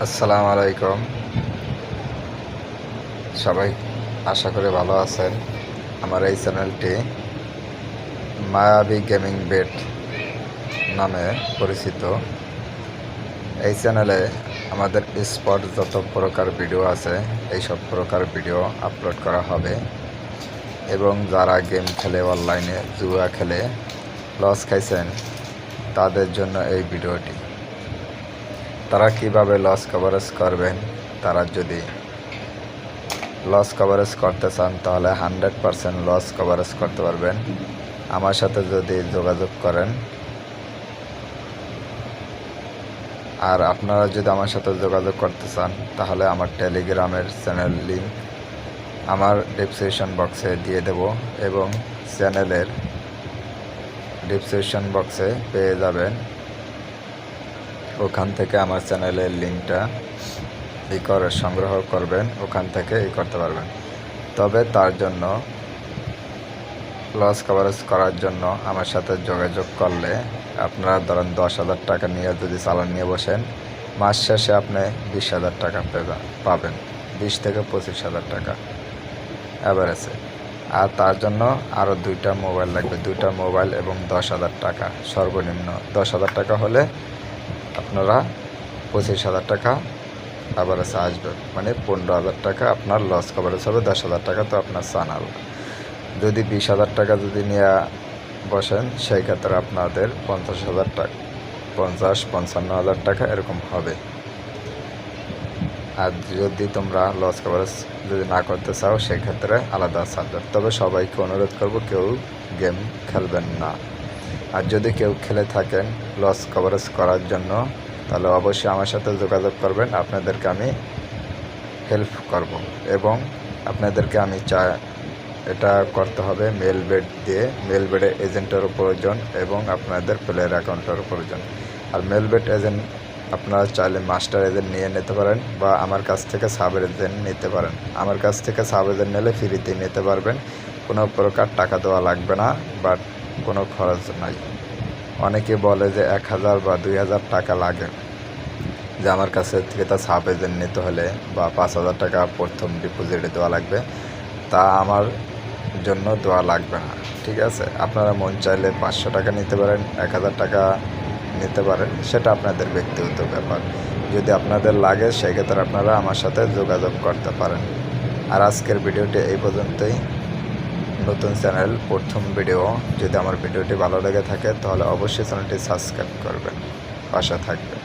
আসসালামু আলাইকুম। সবাই আশা করি ভালো আছেন। আমার এই চ্যানেলটি মায়াবী গেমিং বেট নামে পরিচিত। এই চ্যানেলে আমাদের স্পট যত প্রকার ভিডিও আছে এই সব প্রকার ভিডিও আপলোড করা হবে এবং যারা গেম খেলে অনলাইনে জুয়া খেলে লস খাইছেন তাদের জন্য এই ভিডিওটি। তারা কিভাবে লস কভারেজ করবেন, তারা যদি লস কভারেজ করতে চান তাহলে 100% লস কভারেজ করতে পারবেন আমার সাথে যদি যোগাযোগ করেন। আর আপনারা যদি আমার সাথে যোগাযোগ করতে চান তাহলে আমার টেলিগ্রামের চ্যানেল লিঙ্ক আমার ডেসক্রিপশন বক্সে দিয়ে দেব এবং চ্যানেলের ডেসক্রিপশন বক্সে পেয়ে যাবেন। ওখান থেকে আমার চ্যানেলের লিঙ্কটা সংগ্রহ করবেন, ওখান থেকে করতে পারবেন। তবে তার জন্য লস কভারেজ করার জন্য আমার সাথে যোগাযোগ করলে আপনারা ধরেন 10,000 টাকা নিয়ে যদি চালান নিয়ে বসেন, মাস শেষে আপনি 20,000 টাকা পাবেন, 20 থেকে 25,000 টাকা অ্যাভারেজে। আর তার জন্য আরও 2টা মোবাইল লাগবে, 2টা মোবাইল এবং 10,000 টাকা সর্বনিম্ন। 10,000 টাকা হলে আপনারা 25,000 টাকা অ্যাভারেজে আসবে, মানে 15,000 টাকা আপনার লস কভারেজ হবে। 10,000 টাকা তো আপনার চানাল। যদি 20,000 টাকা যদি নিয়ে বসেন সেই ক্ষেত্রে আপনাদের 50,000 টাকা, 50-55,000 টাকা এরকম হবে। আর যদি তোমরা লস কভারেজ যদি না করতে চাও সেক্ষেত্রে আলাদা সাবজেক্ট। তবে সবাইকে অনুরোধ করব কেউ গেম খেলবেন না। আর যদি কেউ খেলে থাকেন লস কভারেজ করার জন্য তাহলে অবশ্যই আমার সাথে যোগাযোগ করবেন, আপনাদেরকে আমি হেল্প করব। এবং আপনাদেরকে আমি এটা করতে হবে মেল বেড দিয়ে। মেল বেডে এজেন্টেরও প্রয়োজন এবং আপনাদের প্লেয়ার অ্যাকাউন্টেরও প্রয়োজন। আর মেল বেড এজেন্ট আপনারা চাইলে মাস্টার এজেন্ট নিয়ে নিতে পারেন বা আমার কাছ থেকে সাব এজেন্ট নিতে পারেন। আমার কাছ থেকে সাব এজেন্ট নিলে ফ্রিতে নিতে পারবেন, কোনো প্রকার টাকা দেওয়া লাগবে না, বাট কোনো খরচ নাই। অনেকে বলে যে 1,000 বা 2,000 টাকা লাগে যে আমার কাছে থেকে তা সাব এজেন্ট নিতে হলে, বা 5,000 টাকা প্রথম ডিপোজিটে দেওয়া লাগবে। তা আমার জন্য দেওয়া লাগবে না, ঠিক আছে? আপনারা মন চাইলে 500 টাকা নিতে পারেন, 1,000 টাকা নিতে পারেন, সেটা আপনাদের ব্যক্তিগত ব্যাপার। যদি আপনাদের লাগে সেক্ষেত্রে আপনারা আমার সাথে যোগাযোগ করতে পারেন। আর আজকের ভিডিওটি এই পর্যন্তই। নতুন চ্যানেল, প্রথম ভিডিও। যদি আমার ভিডিওটি ভালো লেগে থাকে তাহলে অবশ্যই চ্যানেলটি সাবস্ক্রাইব করবেন, পাশে থাকবেন।